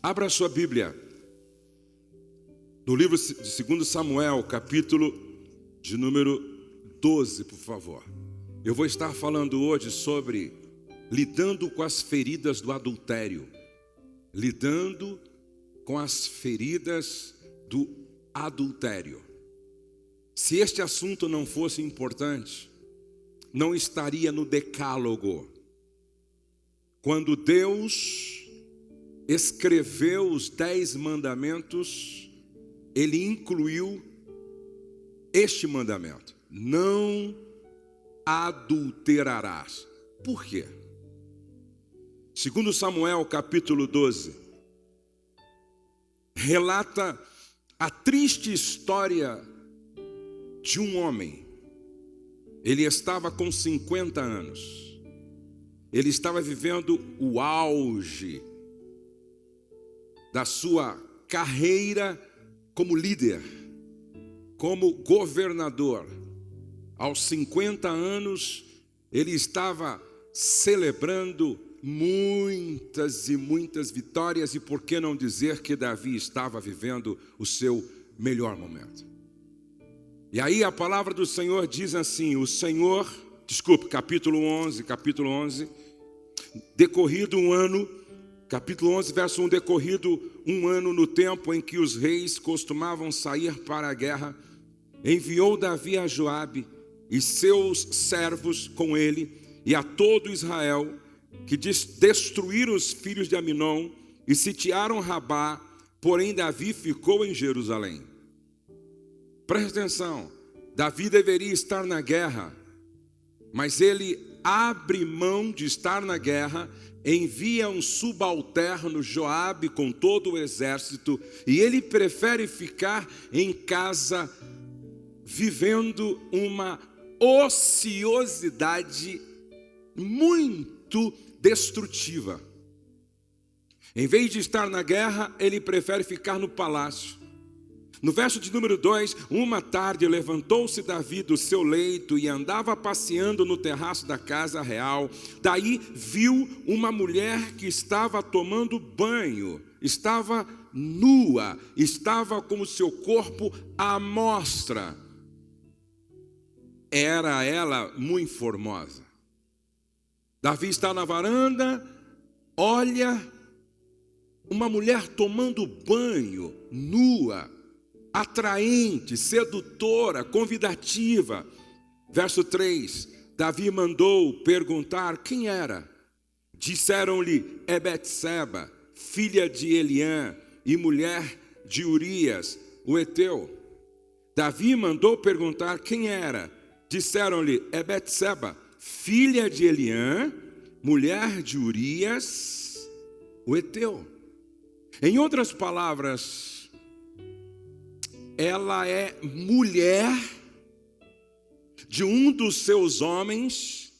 Abra sua Bíblia no livro de 2 Samuel, capítulo de número 12, por favor. Eu vou estar falando hoje sobre lidando com as feridas do adultério. Lidando com as feridas do adultério. Se este assunto não fosse importante, não estaria no decálogo. Quando Deus escreveu os 10 mandamentos, Ele incluiu este mandamento: não adulterarás. Por quê? Segundo Samuel, capítulo 12, relata a triste história de um homem. Ele estava com 50 anos. Ele estava vivendo o auge da sua carreira como líder, como governador. Aos 50 anos, ele estava celebrando muitas e muitas vitórias, e por que não dizer que Davi estava vivendo o seu melhor momento. E aí a palavra do Senhor diz assim, capítulo 11, decorrido um ano, capítulo 11, verso 1, decorrido um ano no tempo em que os reis costumavam sair para a guerra, enviou Davi a Joabe e seus servos com ele e a todo Israel, que destruíram os filhos de Aminon e sitiaram Rabá, porém Davi ficou em Jerusalém. Presta atenção, Davi deveria estar na guerra, mas ele abre mão de estar na guerra, envia um subalterno, Joabe, com todo o exército, e ele prefere ficar em casa, vivendo uma ociosidade muito destrutiva. Em vez de estar na guerra, ele prefere ficar no palácio. No verso de número 2, uma tarde levantou-se Davi do seu leito e andava passeando no terraço da casa real. Daí viu uma mulher que estava tomando banho, estava nua, estava com o seu corpo à mostra. Era ela muito formosa. Davi está na varanda, olha uma mulher tomando banho, nua, atraente, sedutora, convidativa. Verso 3, Davi mandou perguntar quem era. Disseram-lhe, é Betseba, filha de Eliã e mulher de Urias, o heteu. Davi mandou perguntar quem era. Disseram-lhe, é Betseba, filha de Eliã, mulher de Urias, o heteu. Em outras palavras, ela é mulher de um dos seus homens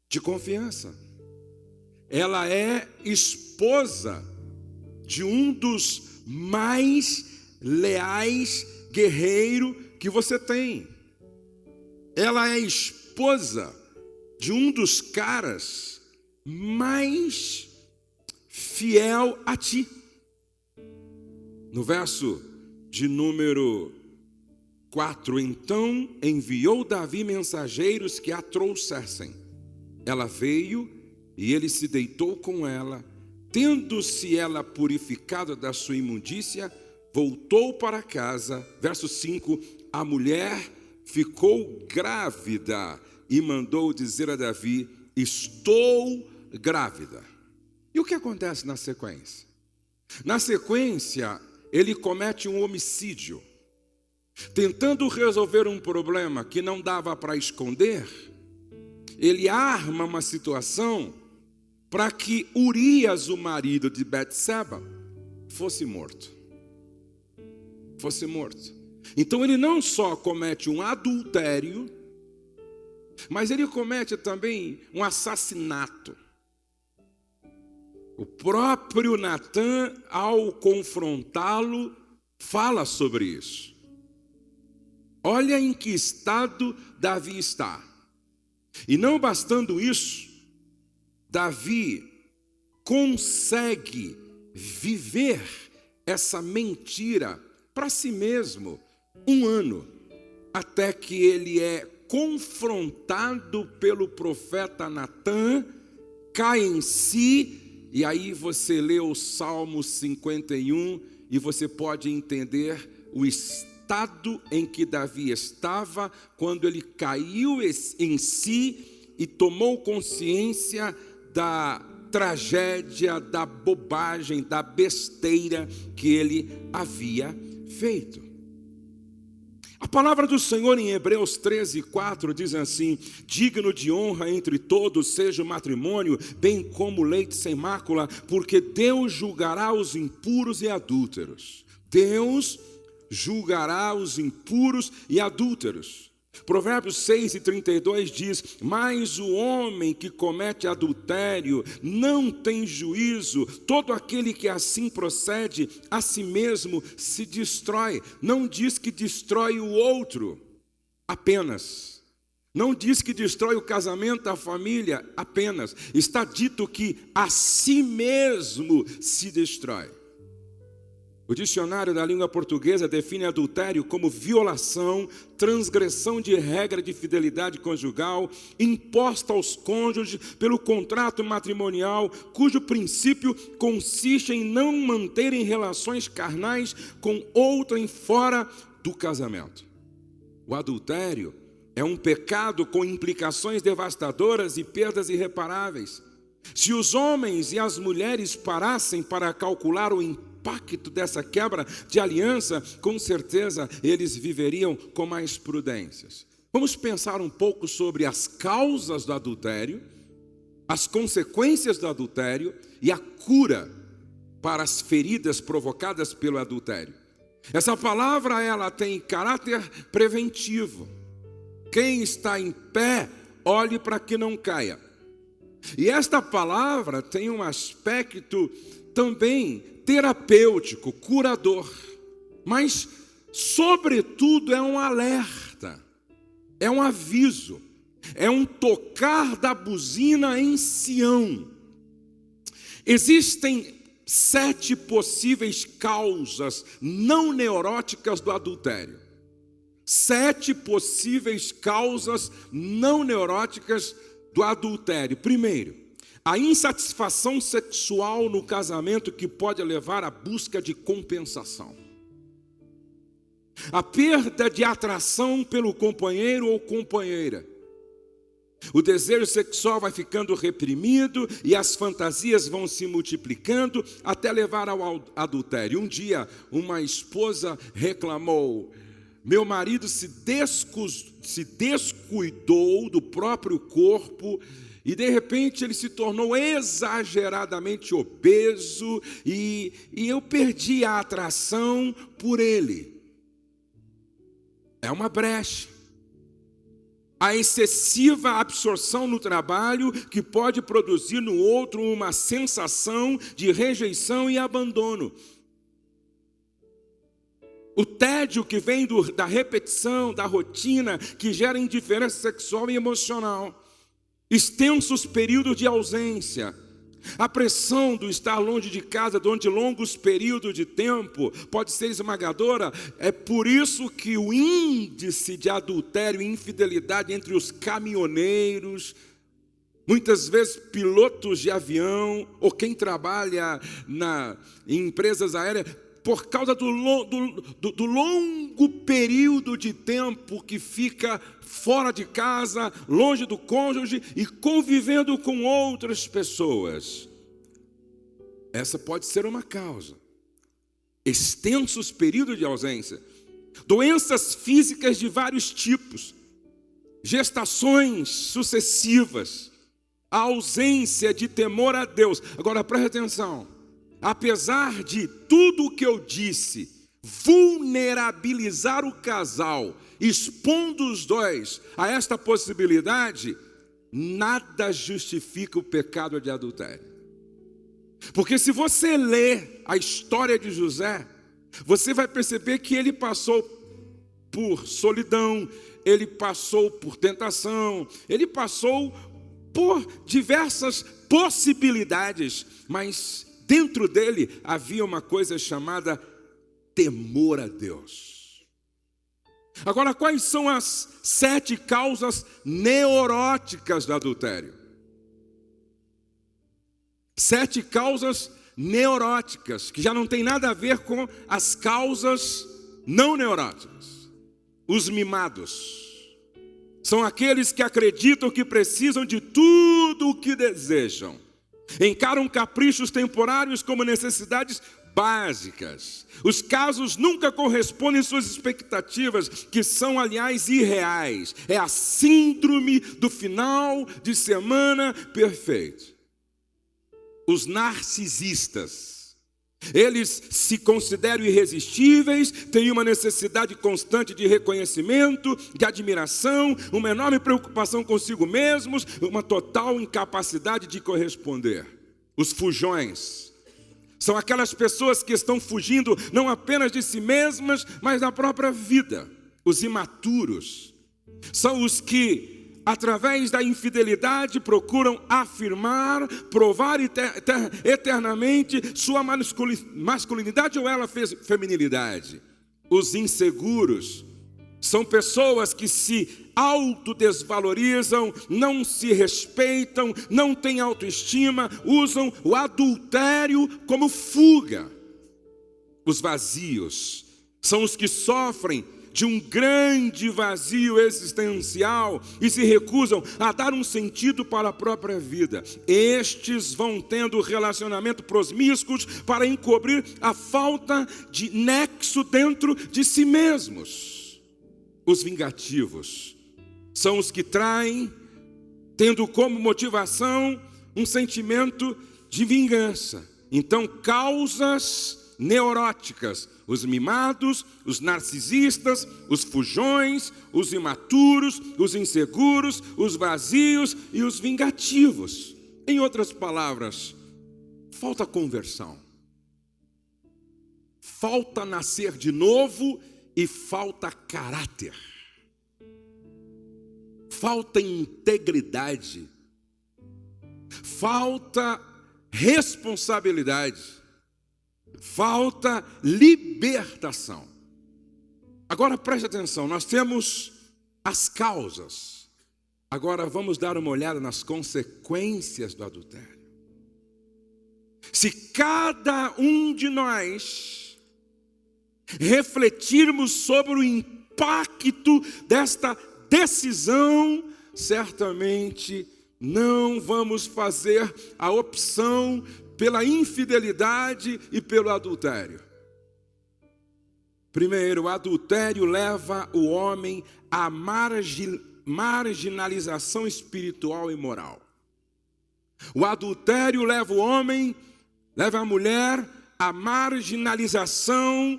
de confiança. Ela é esposa de um dos mais leais guerreiros que você tem. Ela é esposa de um dos caras mais fiel a ti. No verso de número 4, então enviou Davi mensageiros que a trouxessem. Ela veio e ele se deitou com ela. Tendo-se ela purificado da sua imundícia, voltou para casa. Verso 5, a mulher ficou grávida e mandou dizer a Davi, estou grávida. E o que acontece na sequência? Na sequência, ele comete um homicídio, tentando resolver um problema que não dava para esconder. Ele arma uma situação para que Urias, o marido de Betseba, fosse morto. Então ele não só comete um adultério, mas ele comete também um assassinato. O próprio Natã, ao confrontá-lo, fala sobre isso. Olha em que estado Davi está. E não bastando isso, Davi consegue viver essa mentira para si mesmo 1 ano, até que ele é confrontado pelo profeta Natã, cai em si, e aí você lê o Salmo 51 e você pode entender o estado em que Davi estava quando ele caiu em si e tomou consciência da tragédia, da bobagem, da besteira que ele havia feito. A palavra do Senhor em Hebreus 13:4 diz assim: digno de honra entre todos seja o matrimônio, bem como o leite sem mácula, porque Deus julgará os impuros e adúlteros. Deus julgará os impuros e adúlteros. Provérbios 6:32 diz: mas o homem que comete adultério não tem juízo, todo aquele que assim procede a si mesmo se destrói. Não diz que destrói o outro apenas, não diz que destrói o casamento, a família apenas, está dito que a si mesmo se destrói. O dicionário da língua portuguesa define adultério como violação, transgressão de regra de fidelidade conjugal, imposta aos cônjuges pelo contrato matrimonial, cujo princípio consiste em não manterem relações carnais com outrem fora do casamento. O adultério é um pecado com implicações devastadoras e perdas irreparáveis. Se os homens e as mulheres parassem para calcular o impacto dessa quebra de aliança, com certeza eles viveriam com mais prudências. Vamos pensar um pouco sobre as causas do adultério, as consequências do adultério e a cura para as feridas provocadas pelo adultério. Essa palavra, ela tem caráter preventivo. Quem está em pé, olhe para que não caia. E esta palavra tem um aspecto também terapêutico, curador, mas, sobretudo, é um alerta, é um aviso, é um tocar da buzina em Sião. Existem 7 possíveis causas não neuróticas do adultério. 7 possíveis causas não neuróticas do adultério. Primeiro, a insatisfação sexual no casamento, que pode levar à busca de compensação. A perda de atração pelo companheiro ou companheira. O desejo sexual vai ficando reprimido e as fantasias vão se multiplicando até levar ao adultério. Um dia, uma esposa reclamou: meu marido se descuidou do próprio corpo e de repente ele se tornou exageradamente obeso e eu perdi a atração por ele. É uma brecha. A excessiva absorção no trabalho, que pode produzir no outro uma sensação de rejeição e abandono. O tédio que vem da repetição, da rotina, que gera indiferença sexual e emocional. Extensos períodos de ausência. A pressão do estar longe de casa durante longos períodos de tempo pode ser esmagadora. É por isso que o índice de adultério e infidelidade entre os caminhoneiros, muitas vezes pilotos de avião ou quem trabalha em empresas aéreas, por causa do longo período de tempo que fica fora de casa, longe do cônjuge e convivendo com outras pessoas. Essa pode ser uma causa. Extensos períodos de ausência. Doenças físicas de vários tipos. Gestações sucessivas. A ausência de temor a Deus. Agora preste atenção. Apesar de tudo o que eu disse, vulnerabilizar o casal, expondo os dois a esta possibilidade, nada justifica o pecado de adultério. Porque se você ler a história de José, você vai perceber que ele passou por solidão, ele passou por tentação, ele passou por diversas possibilidades, mas dentro dele havia uma coisa chamada temor a Deus. Agora, quais são as 7 causas neuróticas do adultério? 7 causas neuróticas, que já não tem nada a ver com as causas não neuróticas. Os mimados são aqueles que acreditam que precisam de tudo o que desejam. Encaram caprichos temporários como necessidades básicas. Os casos nunca correspondem às suas expectativas, que são, aliás, irreais. É a síndrome do final de semana perfeito. Os narcisistas, eles se consideram irresistíveis, têm uma necessidade constante de reconhecimento, de admiração, uma enorme preocupação consigo mesmos, uma total incapacidade de corresponder. Os fujões são aquelas pessoas que estão fugindo não apenas de si mesmas, mas da própria vida. Os imaturos são os que, através da infidelidade, procuram afirmar, provar eternamente sua masculinidade ou ela feminilidade. Os inseguros são pessoas que se autodesvalorizam, não se respeitam, não têm autoestima, usam o adultério como fuga. Os vazios são os que sofrem de um grande vazio existencial e se recusam a dar um sentido para a própria vida. Estes vão tendo relacionamento promíscuos para encobrir a falta de nexo dentro de si mesmos. Os vingativos são os que traem, tendo como motivação um sentimento de vingança. Então, causas neuróticas: os mimados, os narcisistas, os fujões, os imaturos, os inseguros, os vazios e os vingativos. Em outras palavras, falta conversão, falta nascer de novo e falta caráter, falta integridade, falta responsabilidade, falta libertação. Agora preste atenção, nós temos as causas. Agora vamos dar uma olhada nas consequências do adultério. Se cada um de nós refletirmos sobre o impacto desta decisão, certamente não vamos fazer a opção pela infidelidade e pelo adultério. Primeiro, o adultério leva o homem à marginalização espiritual e moral. O adultério leva o homem, leva a mulher à marginalização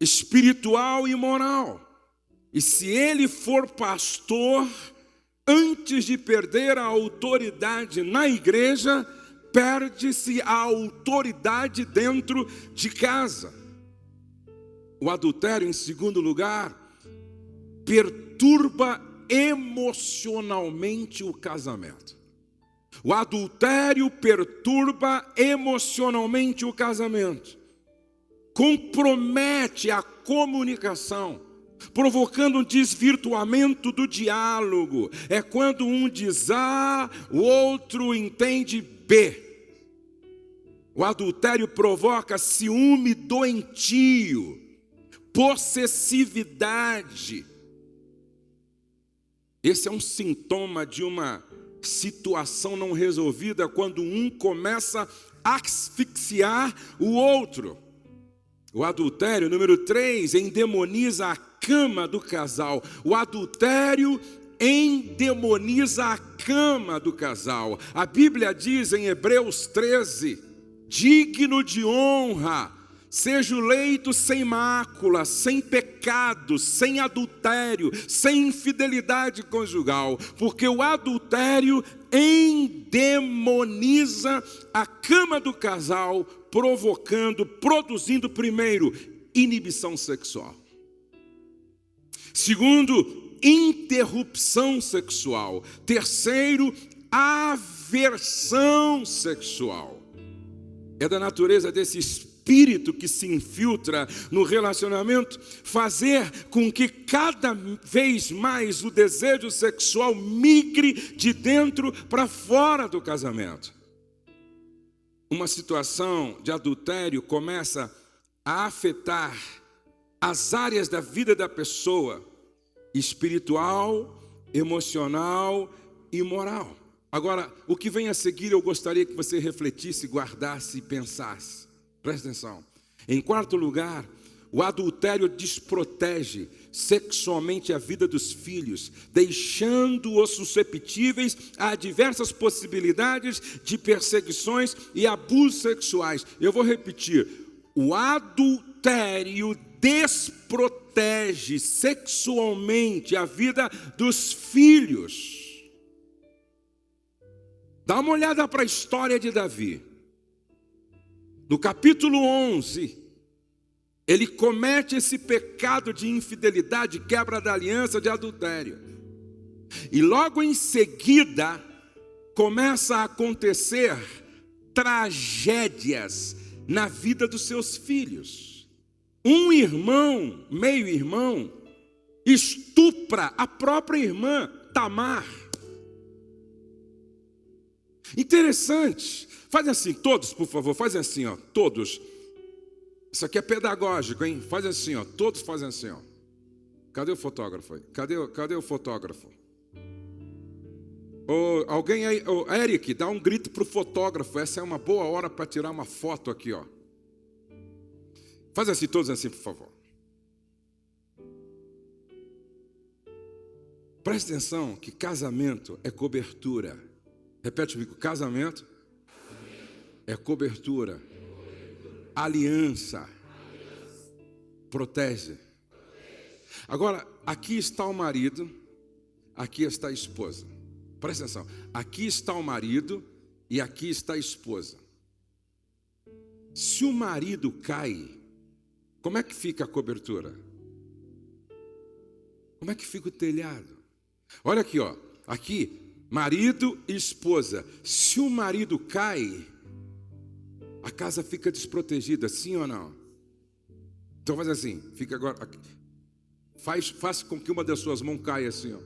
espiritual e moral. E se ele for pastor, antes de perder a autoridade na igreja, perde-se a autoridade dentro de casa. O adultério, em segundo lugar, perturba emocionalmente o casamento. O adultério perturba emocionalmente o casamento. Compromete a comunicação, provocando um desvirtuamento do diálogo. É quando um diz A, o outro entende B. O adultério provoca ciúme doentio, possessividade. Esse é um sintoma de uma situação não resolvida, quando um começa a asfixiar o outro. O adultério, número 3, endemoniza a cama do casal. O adultério endemoniza a cama do casal. A Bíblia diz em Hebreus 13: digno de honra seja o leito sem mácula, sem pecado, sem adultério, sem infidelidade conjugal, porque o adultério endemoniza a cama do casal, produzindo primeiro, inibição sexual. Segundo, interrupção sexual. Terceiro, aversão sexual. É da natureza desse espírito que se infiltra no relacionamento fazer com que cada vez mais o desejo sexual migre de dentro para fora do casamento. Uma situação de adultério começa a afetar as áreas da vida da pessoa, espiritual, emocional e moral. Agora, o que vem a seguir eu gostaria que você refletisse, guardasse e pensasse. Presta atenção. Em quarto lugar, o adultério desprotege sexualmente a vida dos filhos, deixando-os suscetíveis a diversas possibilidades de perseguições e abusos sexuais. Eu vou repetir. O adultério desprotege sexualmente a vida dos filhos. Dá uma olhada para a história de Davi. No capítulo 11, ele comete esse pecado de infidelidade, quebra da aliança, de adultério. E logo em seguida, começa a acontecer tragédias na vida dos seus filhos. Um irmão, meio-irmão, estupra a própria irmã, Tamar. Interessante. Faz assim, todos, por favor, fazem assim, ó, todos. Isso aqui é pedagógico, hein? Faz assim, ó, todos fazem assim, ó. Cadê o fotógrafo aí? Cadê o fotógrafo? Alguém aí, Eric, dá um grito pro fotógrafo. Essa é uma boa hora para tirar uma foto aqui, ó. Faz assim, todos assim, por favor. Presta atenção que casamento é cobertura. Repete comigo, casamento é cobertura. Aliança protege. Agora, aqui está o marido, aqui está a esposa. Presta atenção, aqui está o marido e aqui está a esposa. Se o marido cai, como é que fica a cobertura? Como é que fica o telhado? Olha aqui, ó, aqui, marido e esposa. Se o marido cai, a casa fica desprotegida, sim ou não? Então faz assim, fica agora aqui. Faça com que uma das suas mãos caia assim, ó.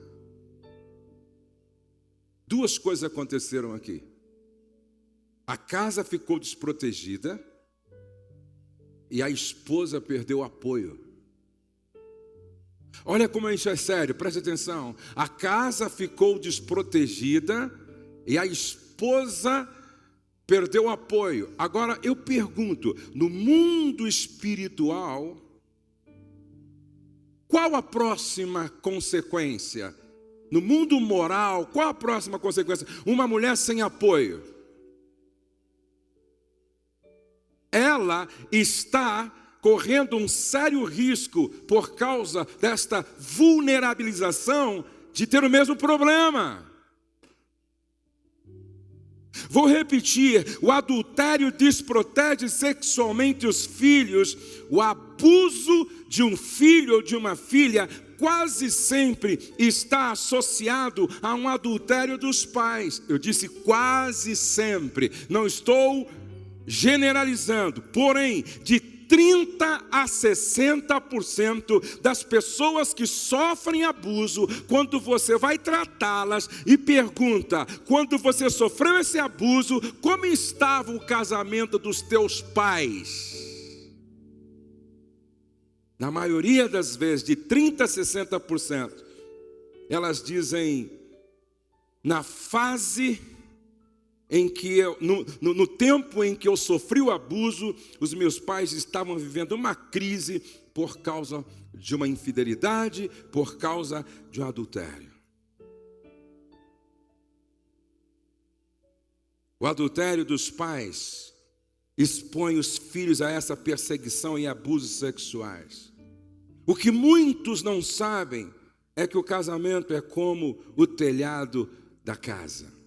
Duas coisas aconteceram aqui. A casa ficou desprotegida e a esposa perdeu apoio. Olha como isso é sério, preste atenção. A casa ficou desprotegida e a esposa perdeu apoio. Agora eu pergunto, no mundo espiritual, qual a próxima consequência? No mundo moral, qual a próxima consequência? Uma mulher sem apoio. Ela está correndo um sério risco por causa desta vulnerabilização de ter o mesmo problema. Vou repetir, o adultério desprotege sexualmente os filhos. O abuso de um filho ou de uma filha quase sempre está associado a um adultério dos pais. Eu disse quase sempre, não estou generalizando, porém, de 30 a 60% das pessoas que sofrem abuso, quando você vai tratá-las e pergunta, quando você sofreu esse abuso, como estava o casamento dos teus pais? Na maioria das vezes, de 30 a 60%, elas dizem, na fase em que no tempo em que eu sofri o abuso, os meus pais estavam vivendo uma crise por causa de uma infidelidade, por causa de um adultério. O adultério dos pais expõe os filhos a essa perseguição e abusos sexuais. O que muitos não sabem é que o casamento é como o telhado da casa.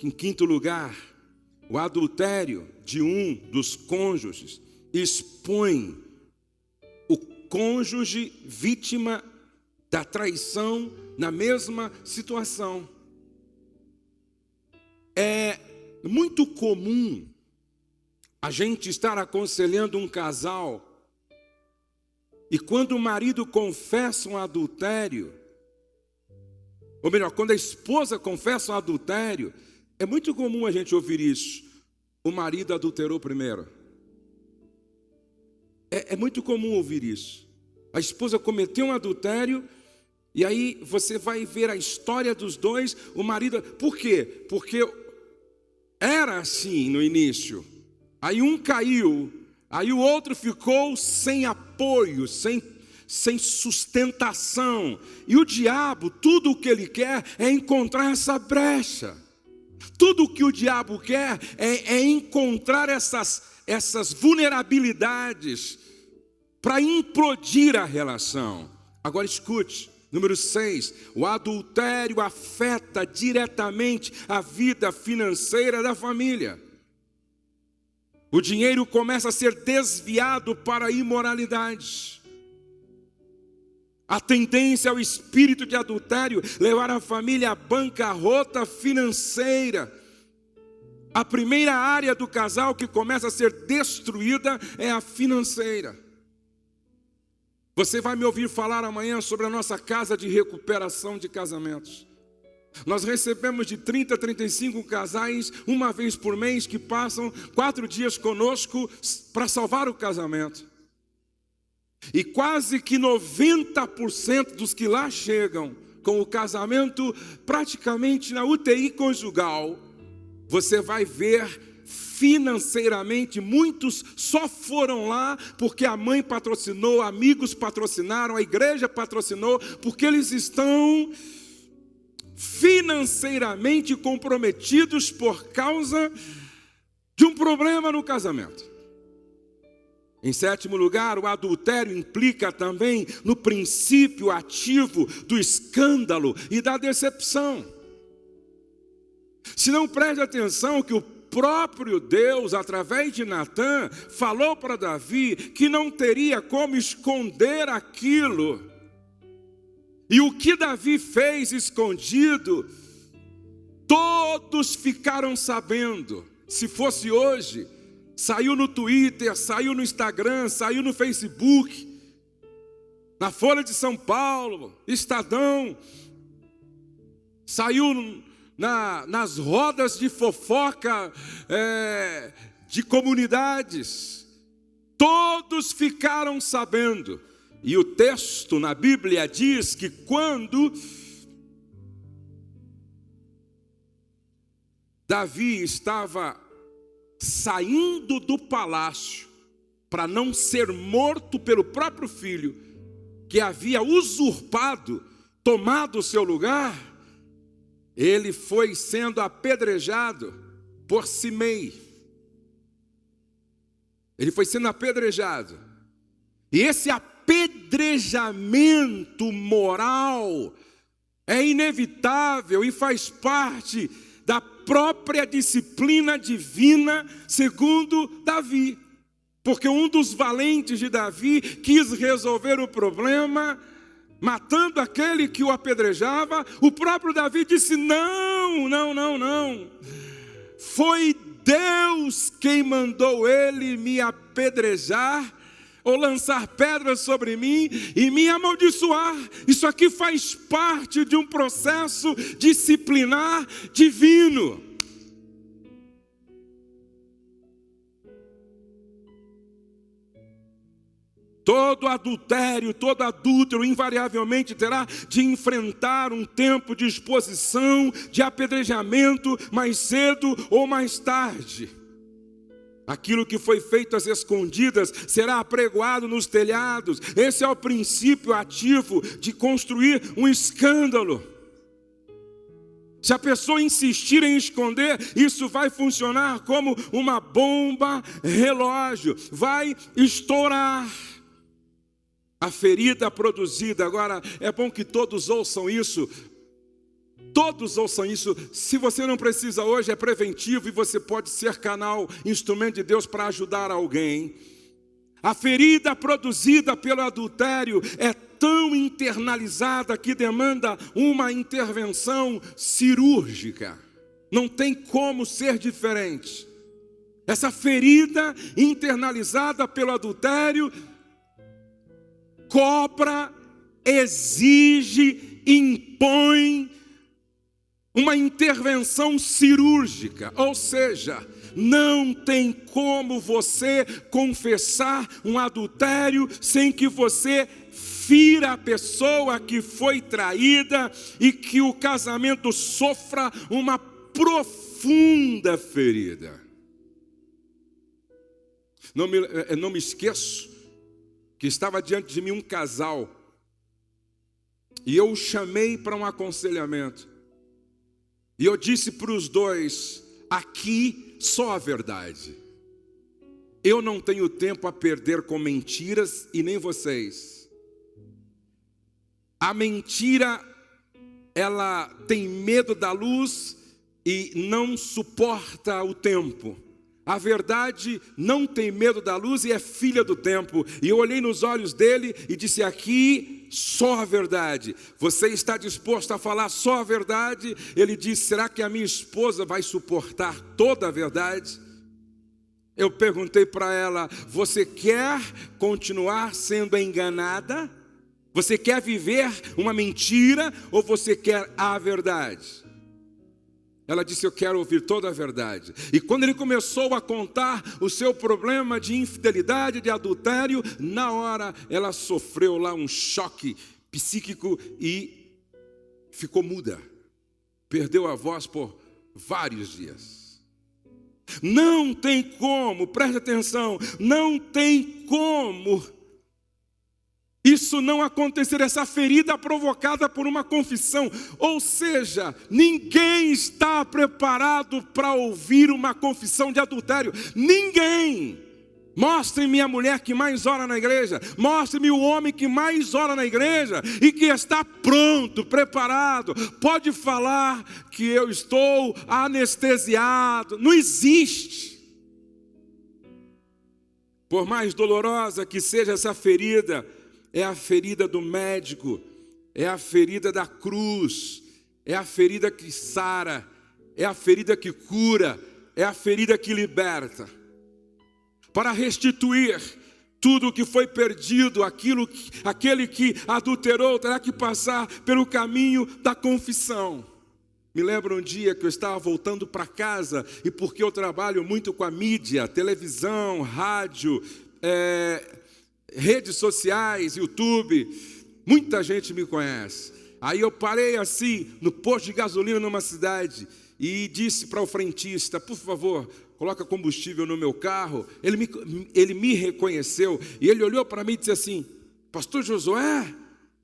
Em quinto lugar, o adultério de um dos cônjuges expõe o cônjuge vítima da traição na mesma situação. É muito comum a gente estar aconselhando um casal, e quando o marido confessa um adultério, ou melhor, quando a esposa confessa um adultério, é muito comum a gente ouvir isso. O marido adulterou primeiro. É muito comum ouvir isso. A esposa cometeu um adultério, e aí você vai ver a história dos dois, o marido... Por quê? Porque era assim no início. Aí um caiu, aí o outro ficou sem apoio, sem sustentação. E o diabo, tudo o que ele quer é encontrar essa brecha. Tudo o que o diabo quer é encontrar essas vulnerabilidades para implodir a relação. Agora escute, número 6, o adultério afeta diretamente a vida financeira da família. O dinheiro começa a ser desviado para a imoralidade. A tendência ao espírito de adultério levar a família à bancarrota financeira. A primeira área do casal que começa a ser destruída é a financeira. Você vai me ouvir falar amanhã sobre a nossa casa de recuperação de casamentos. Nós recebemos de 30 a 35 casais, uma vez por mês, que passam 4 dias conosco para salvar o casamento. E quase que 90% dos que lá chegam com o casamento praticamente na UTI conjugal, você vai ver financeiramente, muitos só foram lá porque a mãe patrocinou, amigos patrocinaram, a igreja patrocinou, porque eles estão financeiramente comprometidos por causa de um problema no casamento. Em 7º lugar, o adultério implica também no princípio ativo do escândalo e da decepção. Se não preste atenção que o próprio Deus, através de Natã, falou para Davi que não teria como esconder aquilo. E o que Davi fez escondido, todos ficaram sabendo. Se fosse hoje, saiu no Twitter, saiu no Instagram, saiu no Facebook, na Folha de São Paulo, Estadão, saiu nas rodas de fofoca de comunidades. Todos ficaram sabendo. E o texto na Bíblia diz que quando Davi estava saindo do palácio para não ser morto pelo próprio filho, que havia usurpado, tomado o seu lugar, ele foi sendo apedrejado por Simei. Ele foi sendo apedrejado. E esse apedrejamento moral é inevitável e faz parte da própria disciplina divina, segundo Davi. Porque um dos valentes de Davi quis resolver o problema matando aquele que o apedrejava. O próprio Davi disse: não. Foi Deus quem mandou ele me apedrejar, ou lançar pedras sobre mim e me amaldiçoar. Isso aqui faz parte de um processo disciplinar divino. Todo adultério, todo adúltero, invariavelmente terá de enfrentar um tempo de exposição, de apedrejamento, mais cedo ou mais tarde. Aquilo que foi feito às escondidas será apregoado nos telhados. Esse é o princípio ativo de construir um escândalo. Se a pessoa insistir em esconder, isso vai funcionar como uma bomba relógio. Vai estourar. A ferida produzida. Agora, é bom que todos ouçam isso. Todos ouçam isso. Se você não precisa hoje, é preventivo e você pode ser canal, instrumento de Deus para ajudar alguém. A ferida produzida pelo adultério é tão internalizada que demanda uma intervenção cirúrgica. Não tem como ser diferente. Essa ferida internalizada pelo adultério cobra, exige, impõe uma intervenção cirúrgica, ou seja, não tem como você confessar um adultério sem que você fira a pessoa que foi traída e que o casamento sofra uma profunda ferida. Não me esqueço que estava diante de mim um casal e eu o chamei para um aconselhamento. E eu disse para os dois: aqui só a verdade. Eu não tenho tempo a perder com mentiras e nem vocês. A mentira, ela tem medo da luz e não suporta o tempo. A verdade não tem medo da luz e é filha do tempo. E eu olhei nos olhos dele e disse: aqui só a verdade. Você está disposto a falar só a verdade? Ele disse: será que a minha esposa vai suportar toda a verdade? Eu perguntei para ela: você quer continuar sendo enganada? Você quer viver uma mentira ou você quer a verdade? Ela disse: eu quero ouvir toda a verdade. E quando ele começou a contar o seu problema de infidelidade, de adultério, na hora ela sofreu lá um choque psíquico e ficou muda. Perdeu a voz por vários dias. Não tem como, preste atenção, não tem como isso não acontecer, essa ferida provocada por uma confissão. Ou seja, ninguém está preparado para ouvir uma confissão de adultério. Ninguém. Mostre-me a mulher que mais ora na igreja. Mostre-me o homem que mais ora na igreja e que está pronto, preparado. Pode falar que eu estou anestesiado. Não existe. Por mais dolorosa que seja essa ferida, é a ferida do médico, é a ferida da cruz, é a ferida que sara, é a ferida que cura, é a ferida que liberta. Para restituir tudo o que foi perdido, aquele que adulterou terá que passar pelo caminho da confissão. Me lembro um dia que eu estava voltando para casa, e porque eu trabalho muito com a mídia, televisão, rádio, redes sociais, YouTube, muita gente me conhece. Aí eu parei assim, no posto de gasolina numa cidade, e disse para o frentista: por favor, coloca combustível no meu carro. Ele me reconheceu, e ele olhou para mim e disse assim: pastor Josué?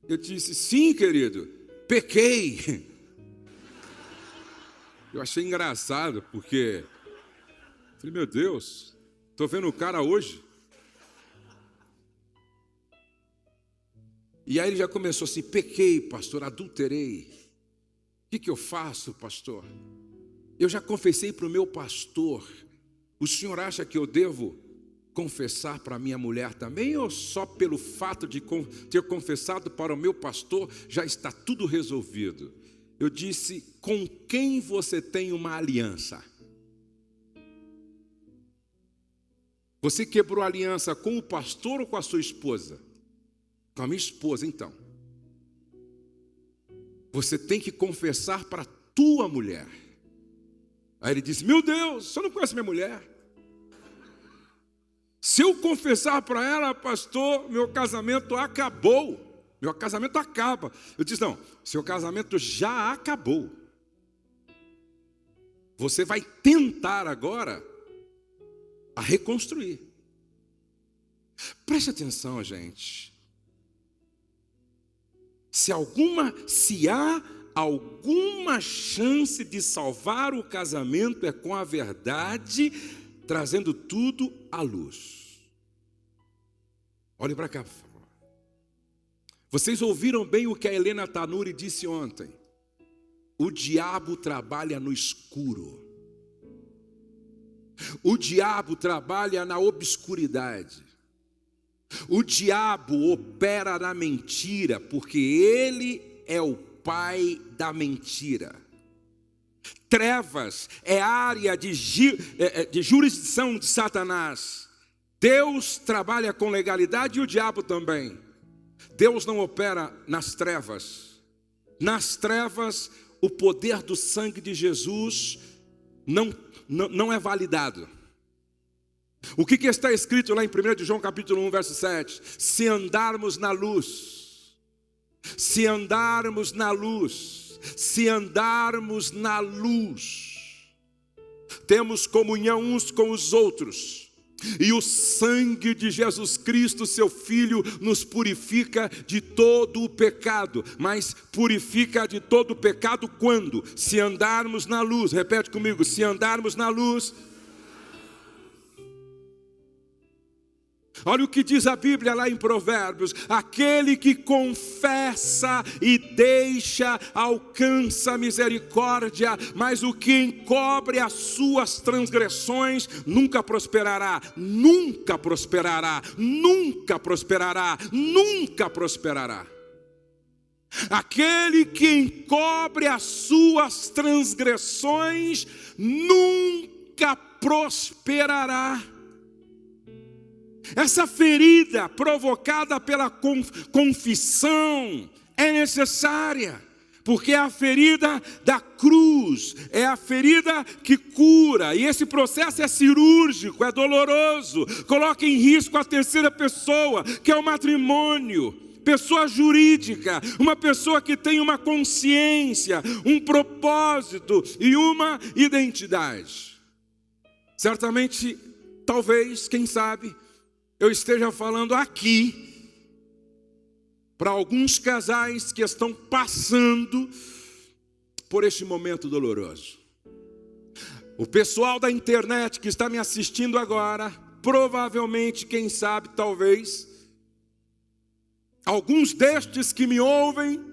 Eu disse: sim, querido, pequei. Eu achei engraçado, porque falei: meu Deus, estou vendo o cara hoje. E aí ele já começou assim: pequei, pastor, adulterei. O que eu faço, pastor? Eu já confessei para o meu pastor. O senhor acha que eu devo confessar para minha mulher também? Ou só pelo fato de ter confessado para o meu pastor já está tudo resolvido? Eu disse: com quem você tem uma aliança? Você quebrou a aliança com o pastor ou com a sua esposa? Com a minha esposa, então. Você tem que confessar para a tua mulher. Aí ele disse: meu Deus, você não conhece minha mulher? Se eu confessar para ela, pastor, meu casamento acabou. Meu casamento acaba. Eu disse: não, seu casamento já acabou. Você vai tentar agora a reconstruir. Preste atenção, gente. Se há alguma chance de salvar o casamento, é com a verdade, trazendo tudo à luz. Olhem para cá, por favor. Vocês ouviram bem o que a Helena Tanuri disse ontem? O diabo trabalha no escuro. O diabo trabalha na obscuridade. O diabo opera na mentira, porque ele é o pai da mentira. Trevas é área de jurisdição de Satanás. Deus trabalha com legalidade e o diabo também. Deus não opera nas trevas. Nas trevas, o poder do sangue de Jesus não é validado. O que está escrito lá em 1 de João capítulo 1, verso 7? Se andarmos na luz, se andarmos na luz, se andarmos na luz, temos comunhão uns com os outros, e o sangue de Jesus Cristo, seu Filho, nos purifica de todo o pecado. Mas purifica de todo o pecado quando? Se andarmos na luz. Repete comigo, se andarmos na luz. Olha o que diz a Bíblia lá em Provérbios: aquele que confessa e deixa alcança misericórdia, mas o que encobre as suas transgressões nunca prosperará, nunca prosperará, nunca prosperará, nunca prosperará. Aquele que encobre as suas transgressões nunca prosperará. Essa ferida provocada pela confissão é necessária, porque é a ferida da cruz, é a ferida que cura, e esse processo é cirúrgico, é doloroso, coloca em risco a terceira pessoa, que é o matrimônio, pessoa jurídica, uma pessoa que tem uma consciência, um propósito e uma identidade. Certamente, talvez, quem sabe, eu esteja falando aqui para alguns casais que estão passando por este momento doloroso. O pessoal da internet que está me assistindo agora, provavelmente, quem sabe, talvez, alguns destes que me ouvem,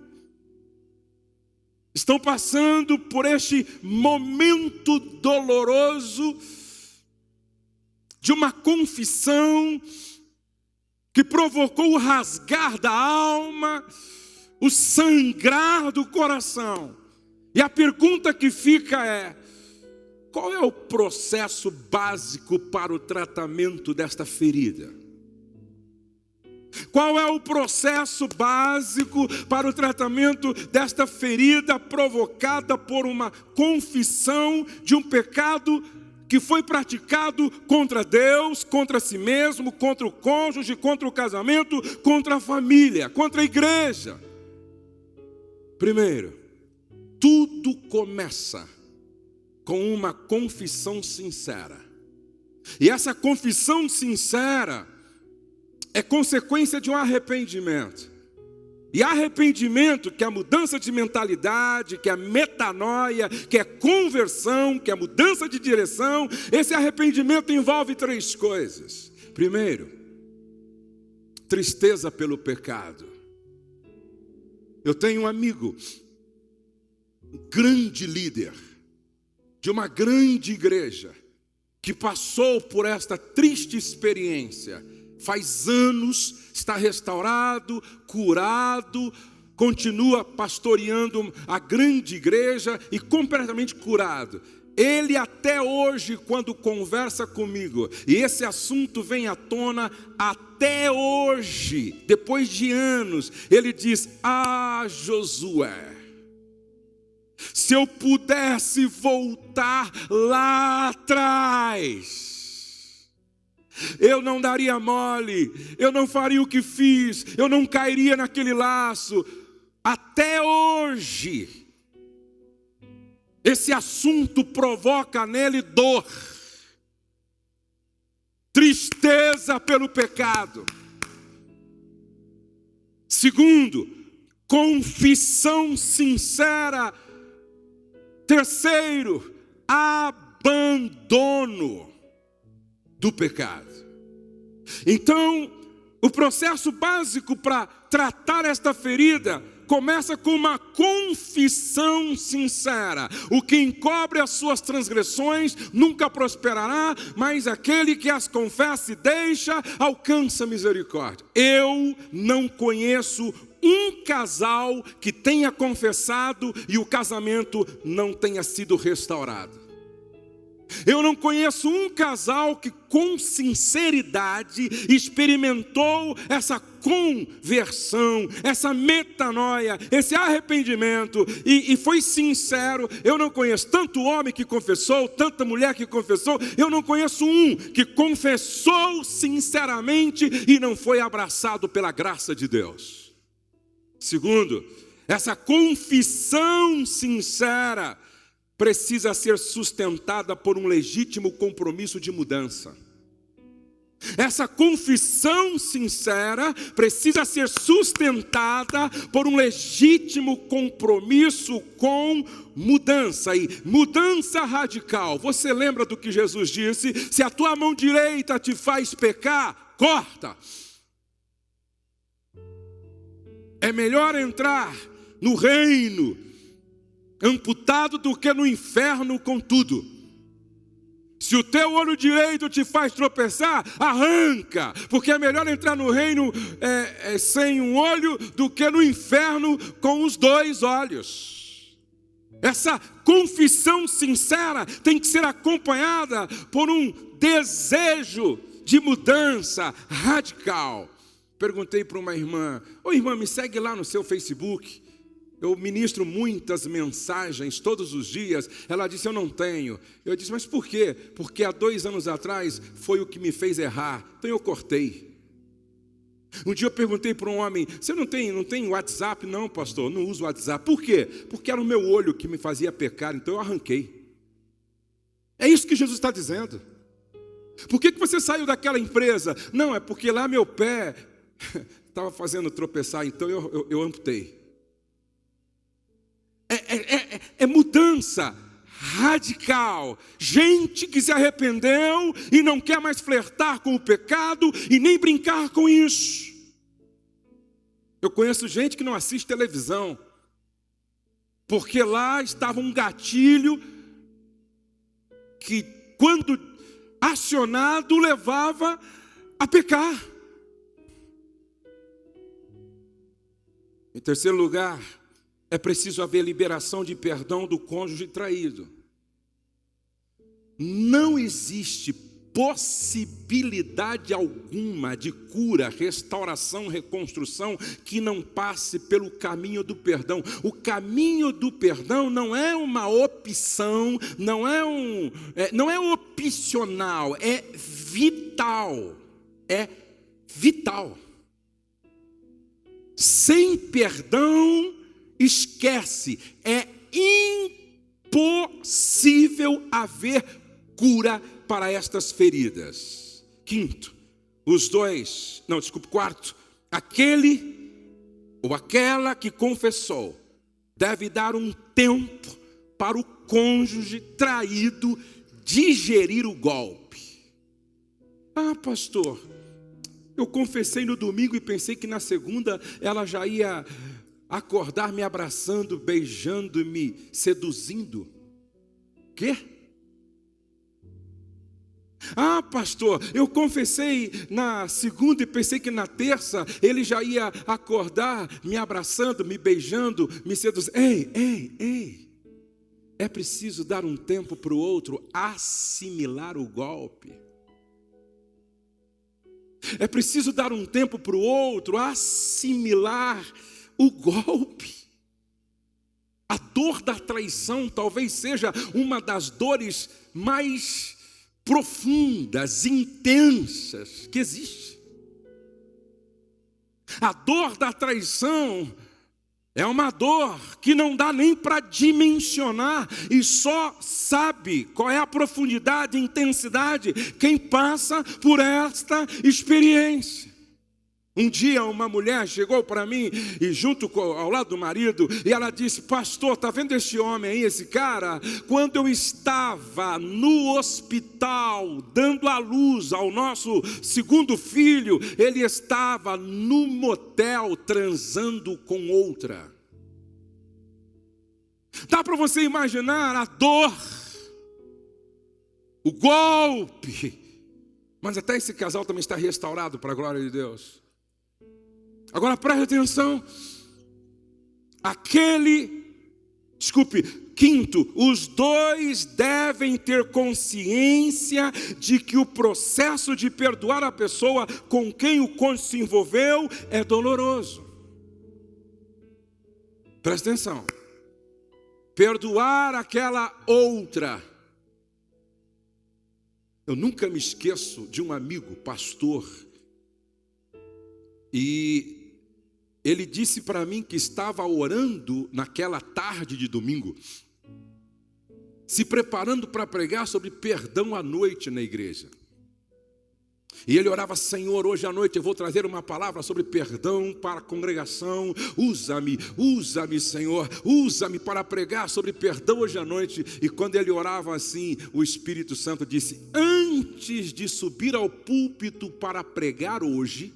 estão passando por este momento doloroso de uma confissão que provocou o rasgar da alma, o sangrar do coração. E a pergunta que fica é: qual é o processo básico para o tratamento desta ferida? Qual é o processo básico para o tratamento desta ferida provocada por uma confissão de um pecado que foi praticado contra Deus, contra si mesmo, contra o cônjuge, contra o casamento, contra a família, contra a igreja? Primeiro, tudo começa com uma confissão sincera. E essa confissão sincera é consequência de um arrependimento. E arrependimento, que é a mudança de mentalidade, que é a metanoia, que é conversão, que é a mudança de direção, esse arrependimento envolve três coisas. Primeiro, tristeza pelo pecado. Eu tenho um amigo, um grande líder, de uma grande igreja, que passou por esta triste experiência. Faz anos, está restaurado, curado, continua pastoreando a grande igreja e completamente curado. Ele até hoje, quando conversa comigo, e esse assunto vem à tona até hoje, depois de anos, ele diz: ah, Josué, se eu pudesse voltar lá atrás, eu não daria mole, eu não faria o que fiz, eu não cairia naquele laço. Até hoje, esse assunto provoca nele dor, tristeza pelo pecado. Segundo, confissão sincera. Terceiro, abandono do pecado. Então, o processo básico para tratar esta ferida começa com uma confissão sincera. O que encobre as suas transgressões nunca prosperará, mas aquele que as confessa e deixa alcança misericórdia. Eu não conheço um casal que tenha confessado e o casamento não tenha sido restaurado. Eu não conheço um casal que com sinceridade experimentou essa conversão, essa metanoia, esse arrependimento e foi sincero. Eu não conheço tanto homem que confessou, tanta mulher que confessou. Eu não conheço um que confessou sinceramente e não foi abraçado pela graça de Deus. Segundo, essa confissão sincera precisa ser sustentada por um legítimo compromisso de mudança. Essa confissão sincera precisa ser sustentada por um legítimo compromisso com mudança. E mudança radical. Você lembra do que Jesus disse? Se a tua mão direita te faz pecar, corta. É melhor entrar no reino amputado do que no inferno com tudo. Se o teu olho direito te faz tropeçar, arranca, porque é melhor entrar no reino sem um olho do que no inferno com os dois olhos. Essa confissão sincera tem que ser acompanhada por um desejo de mudança radical. Perguntei para uma irmã: ô irmã, me segue lá no seu Facebook. Eu ministro muitas mensagens todos os dias. Ela disse: eu não tenho. Eu disse: mas por quê? Porque há 2 anos atrás foi o que me fez errar. Então eu cortei. Um dia eu perguntei para um homem: você não tem WhatsApp? Não, pastor, não uso WhatsApp. Por quê? Porque era o meu olho que me fazia pecar, então eu arranquei. É isso que Jesus está dizendo. Por que você saiu daquela empresa? Não, é porque lá meu pé estava fazendo tropeçar, então eu amputei. É mudança radical. Gente que se arrependeu e não quer mais flertar com o pecado e nem brincar com isso. Eu conheço gente que não assiste televisão, porque lá estava um gatilho que, quando acionado, levava a pecar. Em terceiro lugar, é preciso haver liberação de perdão do cônjuge traído. Não existe possibilidade alguma de cura, restauração, reconstrução que não passe pelo caminho do perdão. O caminho do perdão não é uma opção, não é opcional, é vital. É vital. Sem perdão, esquece, é impossível haver cura para estas feridas. Quarto, aquele ou aquela que confessou deve dar um tempo para o cônjuge traído digerir o golpe. Ah, pastor, eu confessei no domingo e pensei que na segunda ela já ia acordar me abraçando, beijando e me seduzindo. Quê? Ah, pastor, eu confessei na segunda e pensei que na terça ele já ia acordar me abraçando, me beijando, me seduzindo. Ei. É preciso dar um tempo para o outro assimilar o golpe. É preciso dar um tempo para o outro assimilar o golpe. A dor da traição talvez seja uma das dores mais profundas, intensas que existe. A dor da traição é uma dor que não dá nem para dimensionar e só sabe qual é a profundidade e intensidade quem passa por esta experiência. Um dia uma mulher chegou para mim e ao lado do marido, e ela disse: pastor, está vendo esse homem aí, esse cara? Quando eu estava no hospital dando à luz ao nosso segundo filho, ele estava no motel transando com outra. Dá para você imaginar a dor, o golpe, mas até esse casal também está restaurado para a glória de Deus. Agora preste atenção. Quinto, os dois devem ter consciência de que o processo de perdoar a pessoa com quem o cônjuge se envolveu é doloroso. Presta atenção. Perdoar aquela outra. Eu nunca me esqueço de um amigo, pastor, e ele disse para mim que estava orando naquela tarde de domingo, se preparando para pregar sobre perdão à noite na igreja. E ele orava: Senhor, hoje à noite eu vou trazer uma palavra sobre perdão para a congregação. Usa-me, Senhor, usa-me para pregar sobre perdão hoje à noite. E quando ele orava assim, o Espírito Santo disse: antes de subir ao púlpito para pregar hoje,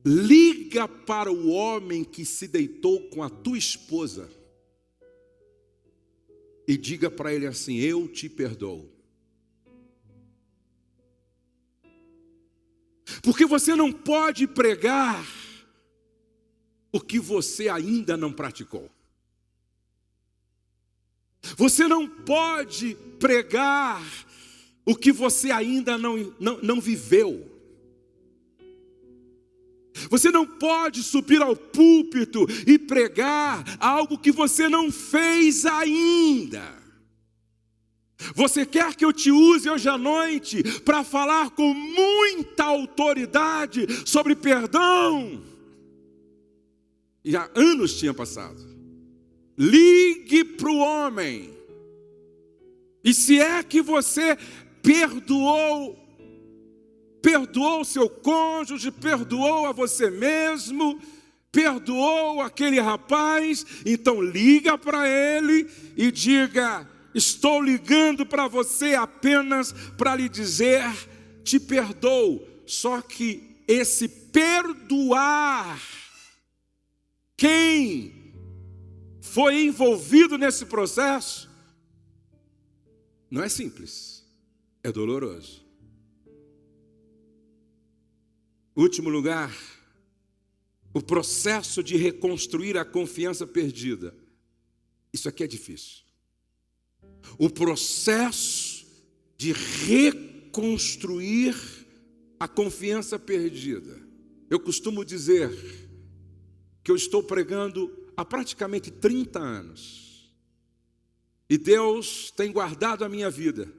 liga para o homem que se deitou com a tua esposa e diga para ele assim: eu te perdoo. Porque você não pode pregar o que você ainda não praticou. Você não pode pregar o que você ainda não viveu. Você não pode subir ao púlpito e pregar algo que você não fez ainda. Você quer que eu te use hoje à noite para falar com muita autoridade sobre perdão? E já anos tinha passado. Ligue para o homem. E se é que você perdoou seu cônjuge, perdoou a você mesmo, perdoou aquele rapaz, então liga para ele e diga: estou ligando para você apenas para lhe dizer, te perdoo. Só que esse perdoar quem foi envolvido nesse processo não é simples, é doloroso. Último lugar, o processo de reconstruir a confiança perdida. Isso aqui é difícil. O processo de reconstruir a confiança perdida. Eu costumo dizer que eu estou pregando há praticamente 30 anos. E Deus tem guardado a minha vida.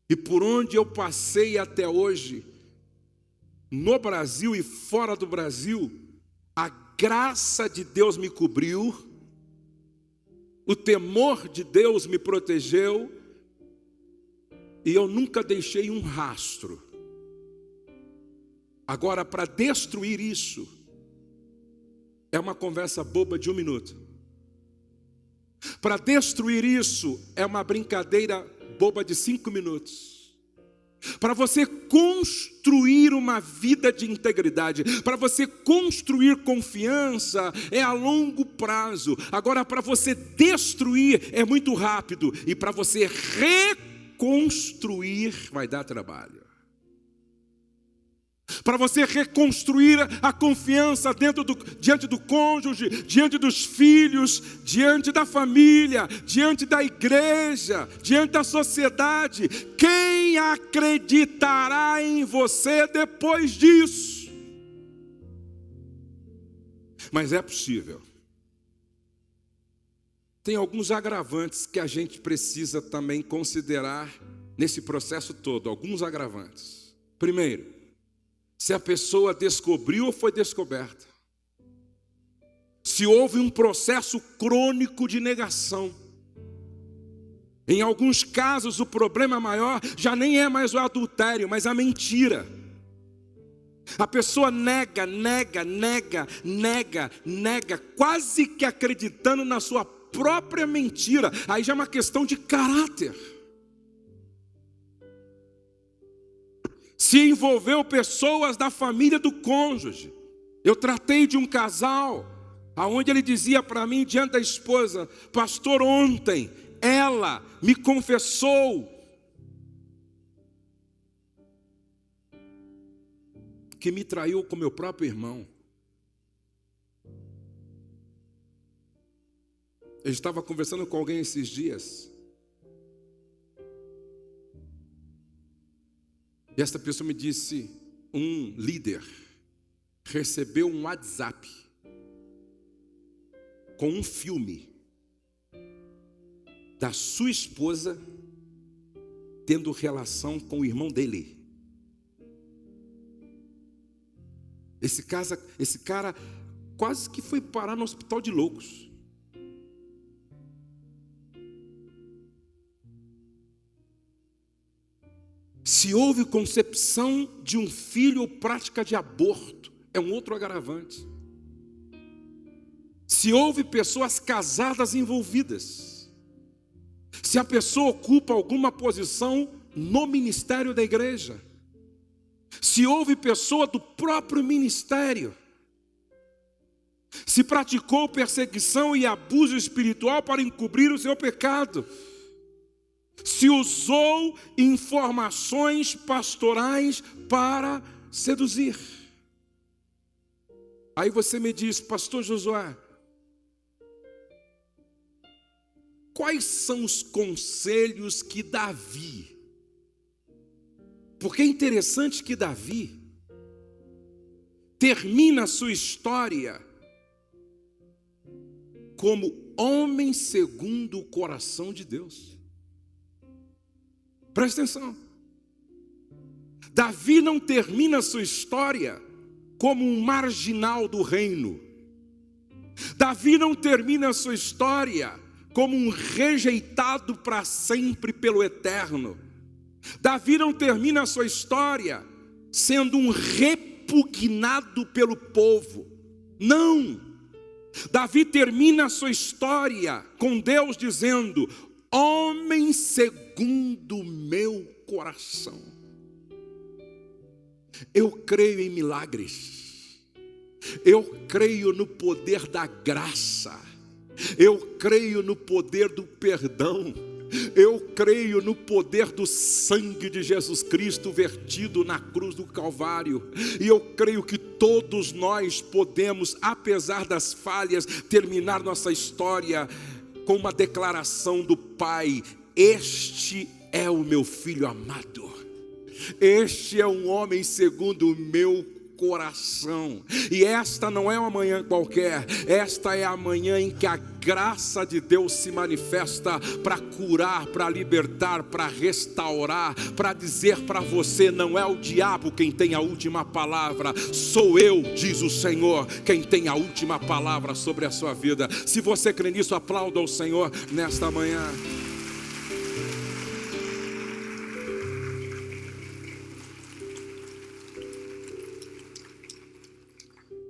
E por onde eu passei até hoje, no Brasil e fora do Brasil, a graça de Deus me cobriu, o temor de Deus me protegeu, e eu nunca deixei um rastro. Agora, para destruir isso, é uma conversa boba de 1 minuto. Para destruir isso, é uma brincadeira boba de 5 minutos. Para você construir uma vida de integridade, para você construir confiança, é a longo prazo. Agora, para você destruir, é muito rápido. E para você reconstruir, vai dar trabalho. Para você reconstruir a confiança diante do cônjuge, diante dos filhos, diante da família, diante da igreja, diante da sociedade. Quem acreditará em você depois disso? Mas é possível. Tem alguns agravantes que a gente precisa também considerar nesse processo todo. Alguns agravantes. Primeiro, se a pessoa descobriu ou foi descoberta. Se houve um processo crônico de negação. Em alguns casos o problema maior já nem é mais o adultério, mas a mentira. A pessoa nega, quase que acreditando na sua própria mentira. Aí já é uma questão de caráter. Se envolveu pessoas da família do cônjuge. Eu tratei de um casal, aonde ele dizia para mim, diante da esposa: pastor, ontem ela me confessou que me traiu com meu próprio irmão. Eu estava conversando com alguém esses dias. E esta pessoa me disse, um líder recebeu um WhatsApp com um filme da sua esposa tendo relação com o irmão dele. Esse cara quase que foi parar no hospital de loucos. Se houve concepção de um filho ou prática de aborto, é um outro agravante. Se houve pessoas casadas envolvidas, se a pessoa ocupa alguma posição no ministério da igreja, se houve pessoa do próprio ministério, se praticou perseguição e abuso espiritual para encobrir o seu pecado, se usou informações pastorais para seduzir. Aí você me diz, pastor Josué, quais são os conselhos que Davi? Porque é interessante que Davi termina a sua história como homem segundo o coração de Deus. Presta atenção. Davi não termina a sua história como um marginal do reino. Davi não termina a sua história como um rejeitado para sempre pelo eterno. Davi não termina a sua história sendo um repugnado pelo povo. Não. Davi termina a sua história com Deus dizendo: homem segundo o meu coração. Eu creio em milagres. Eu creio no poder da graça. Eu creio no poder do perdão. Eu creio no poder do sangue de Jesus Cristo vertido na cruz do Calvário. E eu creio que todos nós podemos, apesar das falhas, terminar nossa história com uma declaração do Pai: este é o meu filho amado. Este é um homem segundo o meu coração. E esta não é uma manhã qualquer. Esta é a manhã em que a graça de Deus se manifesta para curar, para libertar, para restaurar, para dizer para você: não é o diabo quem tem a última palavra, sou eu, diz o Senhor, quem tem a última palavra sobre a sua vida. Se você crê nisso, aplauda ao Senhor nesta manhã.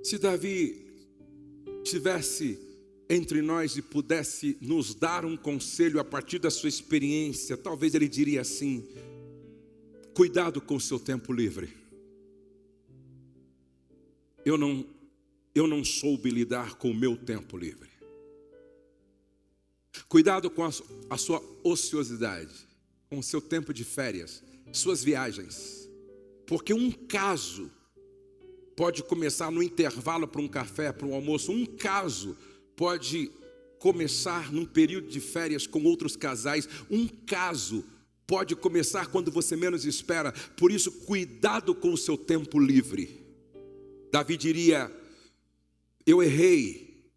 Se Davi estivesse entre nós e pudesse nos dar um conselho a partir da sua experiência, talvez ele diria assim: cuidado com o seu tempo livre. Eu não soube lidar com o meu tempo livre. Cuidado com a sua ociosidade, com o seu tempo de férias, suas viagens. Porque um caso pode começar no intervalo para um café, para um almoço. Um caso pode começar num período de férias com outros casais. Um caso pode começar quando você menos espera. Por isso, cuidado com o seu tempo livre. Davi diria: eu errei,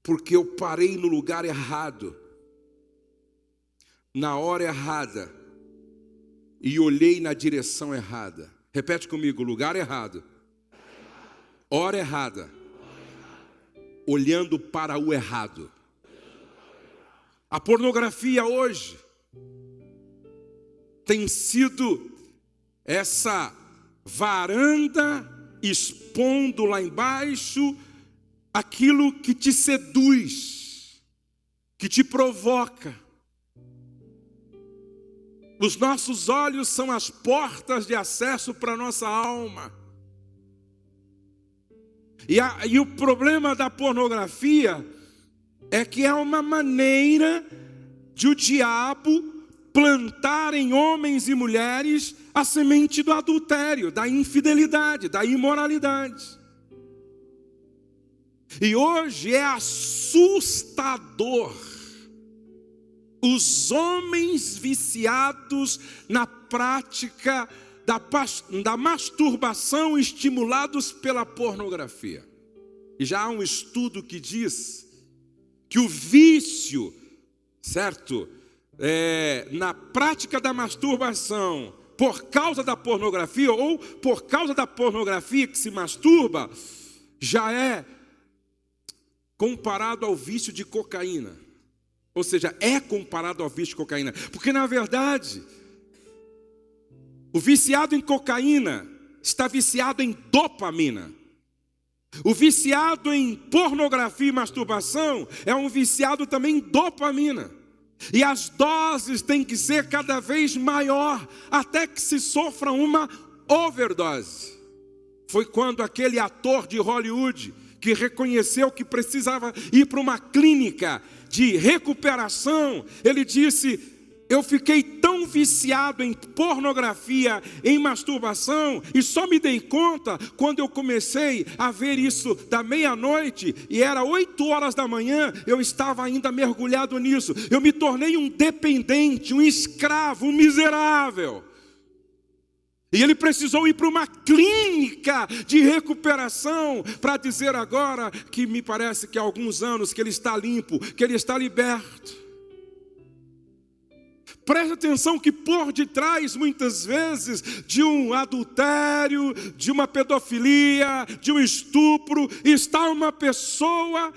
porque eu parei no lugar errado, na hora errada, e olhei na direção errada. Repete comigo: lugar errado, hora errada, olhando para o errado. A pornografia hoje tem sido essa varanda expondo lá embaixo aquilo que te seduz, que te provoca. Os nossos olhos são as portas de acesso para a nossa alma. E o problema da pornografia é que é uma maneira de o diabo plantar em homens e mulheres a semente do adultério, da infidelidade, da imoralidade. E hoje é assustador os homens viciados na prática da masturbação, estimulados pela pornografia. E já há um estudo que diz que o vício, certo, na prática da masturbação, por causa da pornografia, ou por causa da pornografia que se masturba, já é comparado ao vício de cocaína. Ou seja, é comparado ao vício de cocaína. Porque, na verdade, o viciado em cocaína está viciado em dopamina. O viciado em pornografia e masturbação é um viciado também em dopamina. E as doses têm que ser cada vez maior, até que se sofra uma overdose. Foi quando aquele ator de Hollywood, que reconheceu que precisava ir para uma clínica de recuperação, ele disse: eu fiquei tão viciado em pornografia, em masturbação, e só me dei conta quando eu comecei a ver isso da meia-noite, e era 8 horas da manhã, eu estava ainda mergulhado nisso. Eu me tornei um dependente, um escravo, um miserável. E ele precisou ir para uma clínica de recuperação para dizer agora que me parece que há alguns anos que ele está limpo, que ele está liberto. Preste atenção que por detrás, muitas vezes, de um adultério, de uma pedofilia, de um estupro, está uma pessoa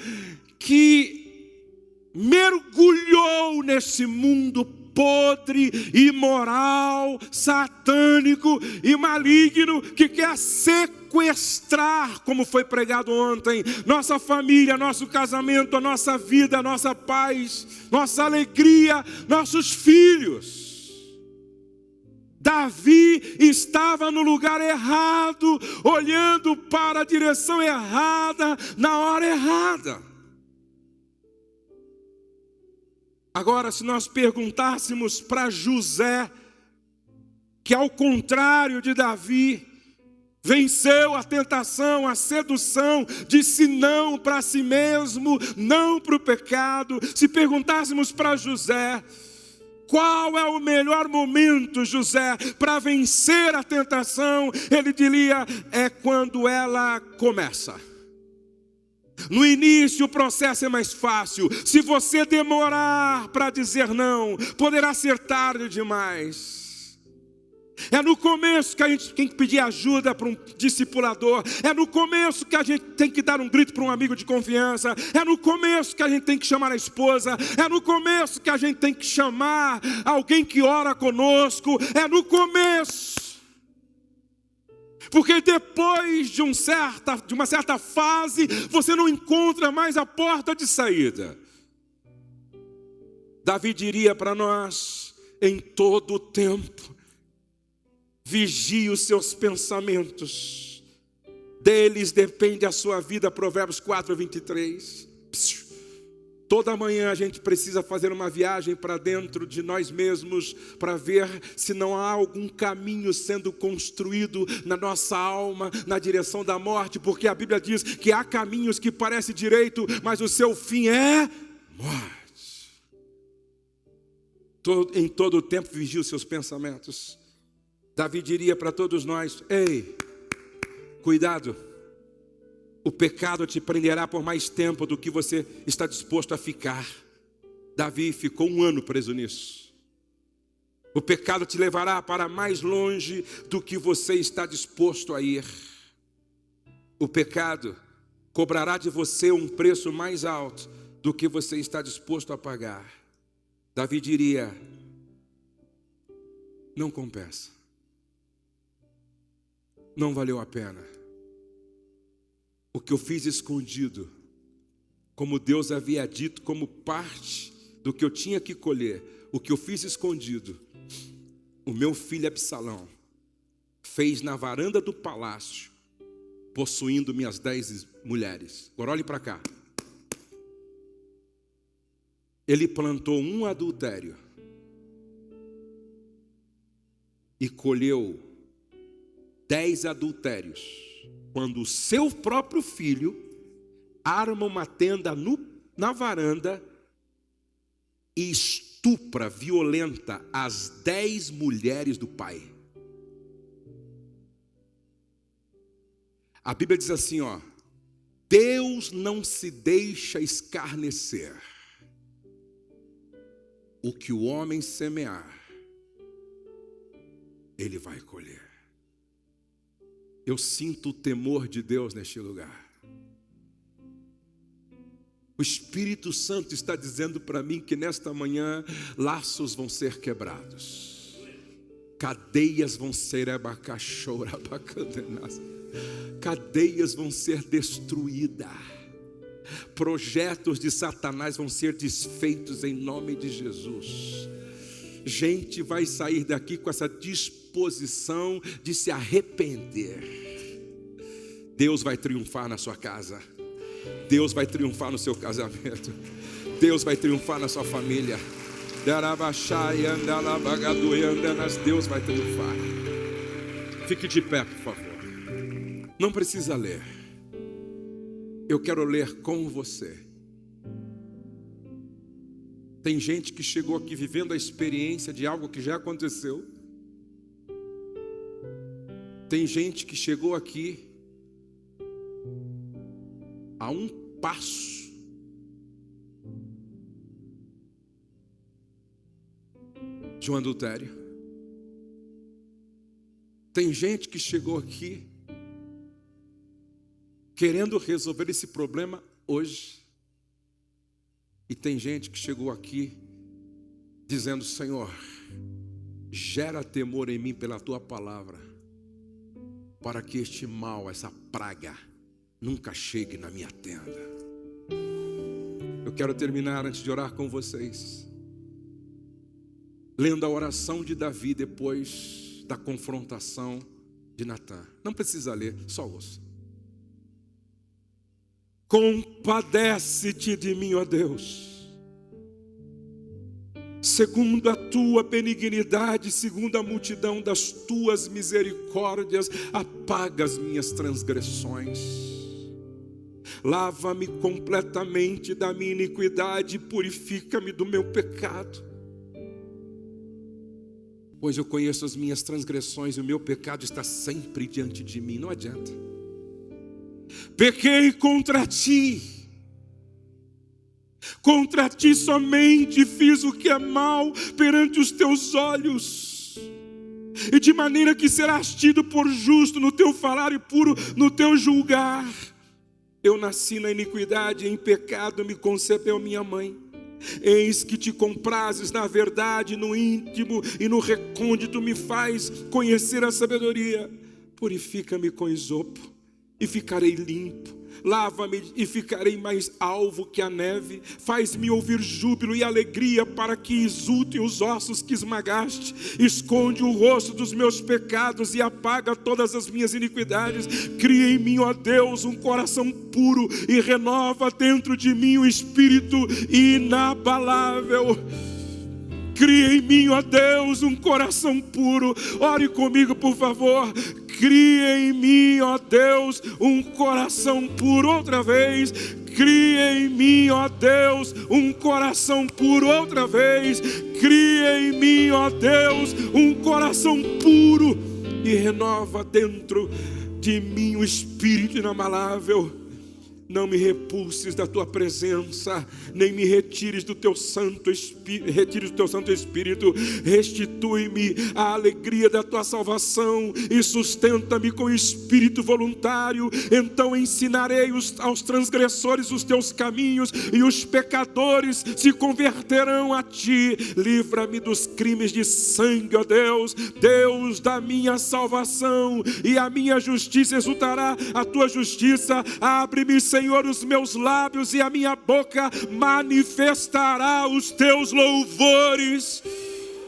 que mergulhou nesse mundo podre, imoral, satânico e maligno, que quer sequestrar, como foi pregado ontem, nossa família, nosso casamento, a nossa vida, a nossa paz, nossa alegria, nossos filhos. Davi estava no lugar errado, olhando para a direção errada, na hora errada. Agora, se nós perguntássemos para José, que ao contrário de Davi, venceu a tentação, a sedução, disse não para si mesmo, não para o pecado. Se perguntássemos para José, qual é o melhor momento, José, para vencer a tentação? Ele diria, é quando ela começa. No início o processo é mais fácil. Se você demorar para dizer não, poderá ser tarde demais. É no começo que a gente tem que pedir ajuda para um discipulador. É no começo que a gente tem que dar um grito para um amigo de confiança. É no começo que a gente tem que chamar a esposa. É no começo que a gente tem que chamar alguém que ora conosco. É no começo. Porque depois de uma certa fase, você não encontra mais a porta de saída. Davi diria para nós, em todo o tempo, vigie os seus pensamentos, deles depende a sua vida, Provérbios 4:23. Toda manhã a gente precisa fazer uma viagem para dentro de nós mesmos, para ver se não há algum caminho sendo construído na nossa alma, na direção da morte, porque a Bíblia diz que há caminhos que parecem direito, mas o seu fim é morte. Em todo o tempo vigie os seus pensamentos. Davi diria para todos nós, ei, cuidado. O pecado te prenderá por mais tempo do que você está disposto a ficar. Davi ficou 1 ano preso nisso. O pecado te levará para mais longe do que você está disposto a ir. O pecado cobrará de você um preço mais alto do que você está disposto a pagar. Davi diria, não compensa. Não valeu a pena. O que eu fiz escondido, como Deus havia dito, como parte do que eu tinha que colher, o que eu fiz escondido, o meu filho Absalão fez na varanda do palácio, possuindo minhas 10 mulheres. Agora olhe para cá. Ele plantou um adultério. e colheu 10 adultérios, quando o seu próprio filho arma uma tenda na varanda e estupra, violenta as 10 mulheres do pai. A Bíblia diz assim, Deus não se deixa escarnecer. O que o homem semear, ele vai colher. Eu sinto o temor de Deus neste lugar. O Espírito Santo está dizendo para mim que nesta manhã laços vão ser quebrados, cadeias vão ser cadeias vão ser destruídas, projetos de Satanás vão ser desfeitos em nome de Jesus. Gente vai sair daqui com essa disposição de se arrepender. Deus vai triunfar na sua casa, Deus vai triunfar no seu casamento, Deus vai triunfar na sua família. Deus vai triunfar. Fique de pé, por favor. Não precisa ler. Eu quero ler com você. Tem gente que chegou aqui vivendo a experiência de algo que já aconteceu. Tem gente que chegou aqui a um passo de um adultério. Tem gente que chegou aqui querendo resolver esse problema hoje. E tem gente que chegou aqui dizendo: Senhor, gera temor em mim pela tua palavra, para que este mal, essa praga, nunca chegue na minha tenda. Eu quero terminar antes de orar com vocês, lendo a oração de Davi depois da confrontação de Natã. Não precisa ler, só ouça. Compadece-te de mim, ó Deus, segundo a tua benignidade, segundo a multidão das tuas misericórdias, apaga as minhas transgressões. Lava-me completamente da minha iniquidade, purifica-me do meu pecado. Pois eu conheço as minhas transgressões e o meu pecado está sempre diante de mim. Não adianta. Pequei contra ti somente fiz o que é mal perante os teus olhos, e de maneira que serás tido por justo no teu falar e puro no teu julgar. Eu nasci na iniquidade, em pecado me concebeu minha mãe. Eis que te comprases na verdade, no íntimo e no recôndito me faz conhecer a sabedoria. Purifica-me com esopo e ficarei limpo. Lava-me e ficarei mais alvo que a neve. Faz-me ouvir júbilo e alegria, para que exultem os ossos que esmagaste. Esconde o rosto dos meus pecados e apaga todas as minhas iniquidades. Cria em mim, ó Deus, um coração puro e renova dentro de mim um espírito inabalável. Cria em mim, ó Deus, um coração puro. Ore comigo, por favor. Cria em mim, ó Deus, um coração puro. Outra vez. Cria em mim, ó Deus, um coração puro. Outra vez. Cria em mim, ó Deus, um coração puro e renova dentro de mim um espírito inabalável. Não me repulses da tua presença, nem me retires do teu Santo Espírito. Restitui-me a alegria da tua salvação e sustenta-me com espírito voluntário. Então ensinarei aos transgressores os teus caminhos, e os pecadores se converterão a ti. Livra-me dos crimes de sangue, ó Deus, Deus da minha salvação, e a minha justiça exultará a tua justiça. Abre-me, Senhor, os meus lábios, e a minha boca manifestará os teus louvores.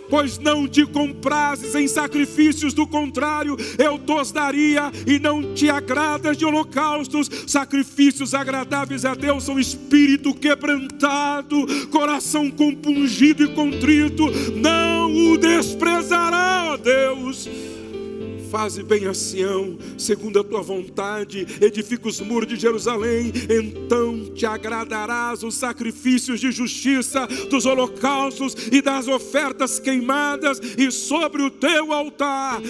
pois não te comprases em sacrifícios, do contrário, eu tos daria, e não te agradas de holocaustos. Sacrifícios agradáveis a Deus são espírito quebrantado, coração compungido e contrito, não o desprezará, ó Deus. Faze bem a Sião, segundo a tua vontade, edifica os muros de Jerusalém, então te agradarás os sacrifícios de justiça, dos holocaustos e das ofertas queimadas, e sobre o teu altar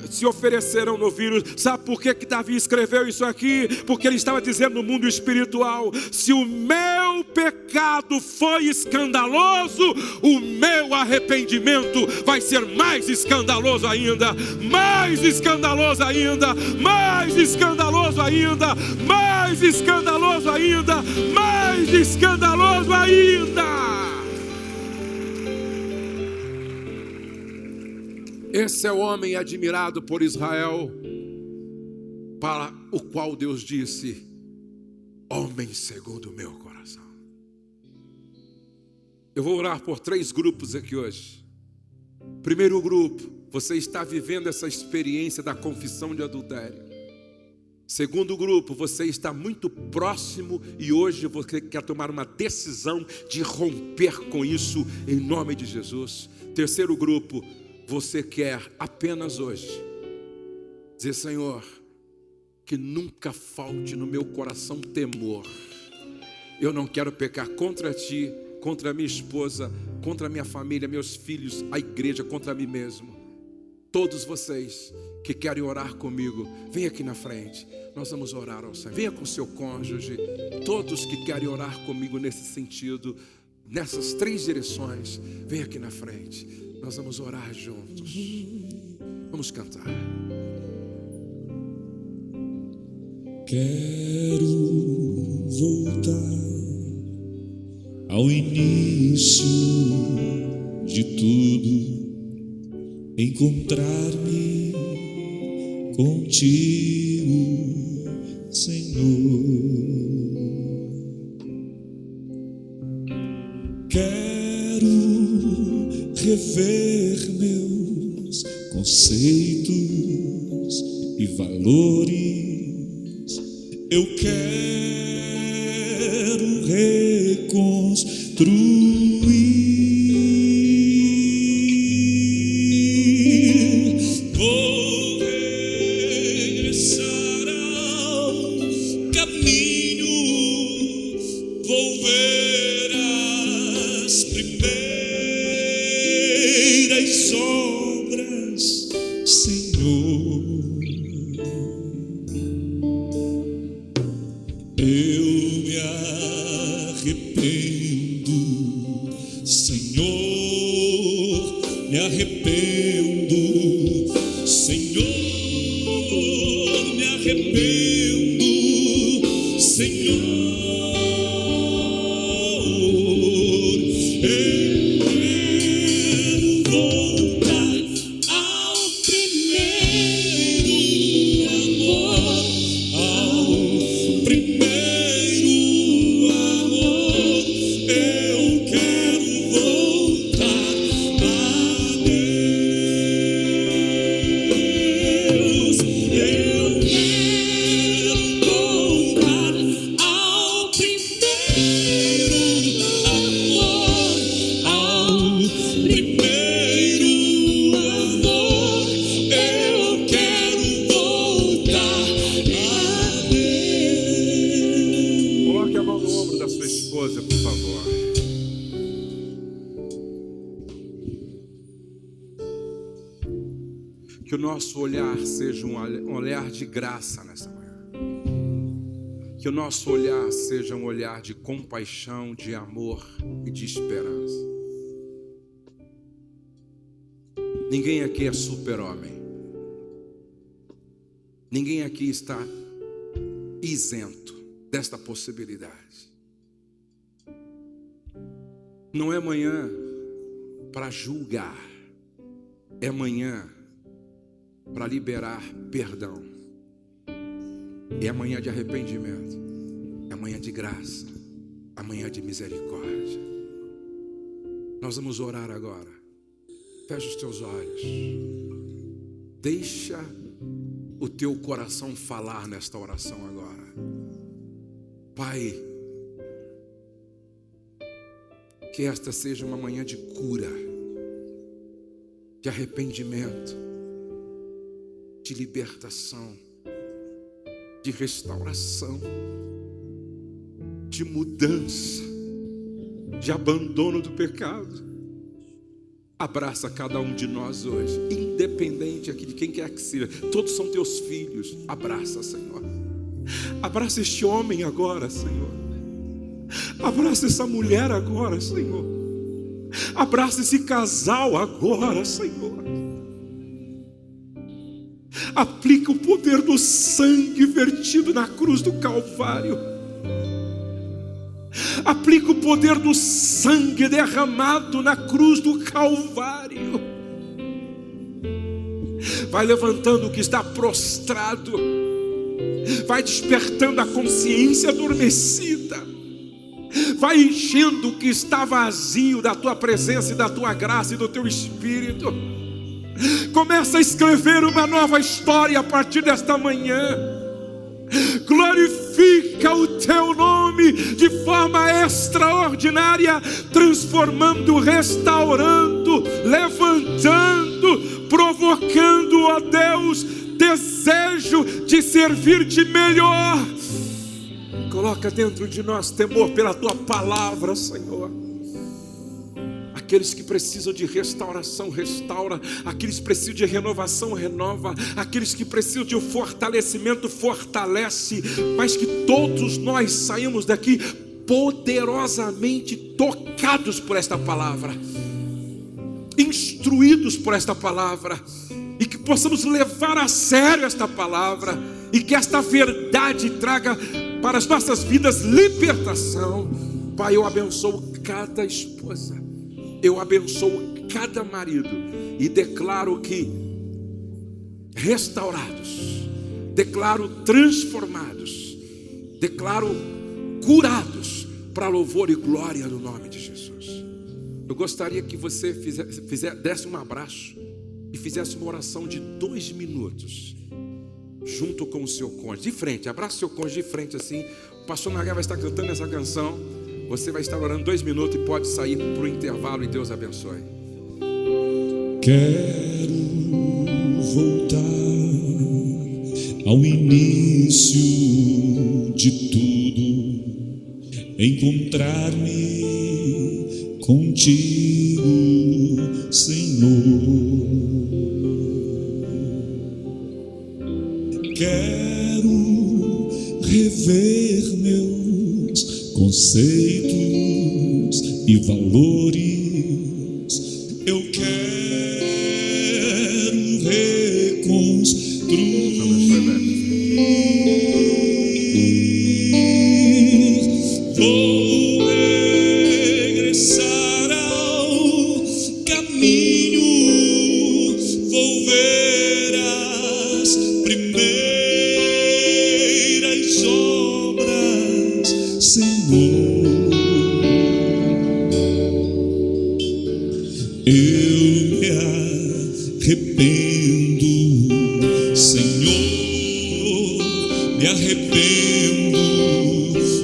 se oferecerão novilhos. Sabe por que Davi escreveu isso aqui? Porque ele estava dizendo no mundo espiritual: se o meu pecado foi escandaloso, o meu arrependimento vai ser mais escandaloso ainda, mais escandaloso ainda, mais escandaloso ainda, mais escandaloso ainda, mais escandaloso ainda. Esse é o homem admirado por Israel, para o qual Deus disse: homem segundo o meu coração. Eu vou orar por 3 grupos aqui hoje. Primeiro grupo: você está vivendo essa experiência da confissão de adultério. Segundo grupo: você está muito próximo e hoje você quer tomar uma decisão de romper com isso em nome de Jesus. Terceiro grupo: você quer apenas hoje dizer: Senhor, que nunca falte no meu coração temor. Eu não quero pecar contra Ti, contra a minha esposa, contra a minha família, meus filhos, a igreja, contra mim mesmo. Todos vocês que querem orar comigo, vem aqui na frente. Nós vamos orar ao Senhor. Venha com seu cônjuge. Todos que querem orar comigo nesse sentido, nessas 3 direções, vem aqui na frente. Nós vamos orar juntos. Vamos cantar. Quero voltar ao início de tudo, encontrar-me contigo, Senhor. Quero rever meus conceitos e valores. Eu quero reconstruir. Vou regressar ao caminho. Vou ver as primeiras obras, Senhor. Eu me arrependo, Senhor, me arrependo, Senhor, me arrependo, Senhor. Eu quero voltar ao primeiro amor, ao primeiro amor. Eu quero voltar a Deus. Eu quero voltar ao primeiro amor, ao primeiro amor. Eu quero voltar a Deus. Coloque a mão no ombro da sua esposa, por favor. Que o nosso olhar seja um olhar de graça nessa manhã. Que o nosso olhar seja um olhar de compaixão, de amor e de esperança. Ninguém aqui é super-homem. Ninguém aqui está isento desta possibilidade. Não é manhã para julgar, é manhã para liberar perdão. É amanhã de arrependimento, é amanhã de graça, amanhã de misericórdia. Nós vamos orar agora. Fecha os teus olhos. Deixa o teu coração falar nesta oração agora. Pai, que esta seja uma manhã de cura, de arrependimento, de libertação, de restauração, de mudança, de abandono do pecado. Abraça cada um de nós hoje, independente aqui de quem quer que seja. Todos são teus filhos. Abraça, Senhor. Abraça este homem agora, Senhor. Abraça essa mulher agora, Senhor. Abraça esse casal agora, Senhor. Aplica o poder do sangue vertido na cruz do Calvário. Aplica o poder do sangue derramado na cruz do Calvário. Vai levantando o que está prostrado. Vai despertando a consciência adormecida. Vai enchendo o que está vazio da tua presença e da tua graça e do teu Espírito. Começa a escrever uma nova história a partir desta manhã. Glorifica o teu nome de forma extraordinária, transformando, restaurando, levantando, provocando, ó Deus, desejo de servir-te melhor. Coloca dentro de nós temor pela tua palavra, Senhor. Aqueles que precisam de restauração, restaura. Aqueles que precisam de renovação, renova. Aqueles que precisam de fortalecimento, fortalece. Mas que todos nós saímos daqui poderosamente tocados por esta palavra, instruídos por esta palavra, e que possamos levar a sério esta palavra, e que esta verdade traga para as nossas vidas libertação. Pai, eu abençoo cada esposa, eu abençoo cada marido e declaro que restaurados, declaro transformados, declaro curados para louvor e glória no nome de Jesus. Eu gostaria que você desse um abraço e fizesse uma oração de 2 minutos junto com o seu cônjuge, de frente. Abraça o seu cônjuge de frente assim. O pastor Nagai vai estar cantando essa canção. Você vai estar orando 2 minutos e pode sair para o intervalo, e Deus abençoe. Quero voltar ao início de tudo, encontrar-me contigo, Senhor. Quero rever meus conceitos e valores. Eu quero reconstruir. Vou regressar ao caminho. Vou ver as primeiras obras, Senhor. Eu me arrependo, Senhor, me arrependo,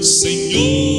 Senhor.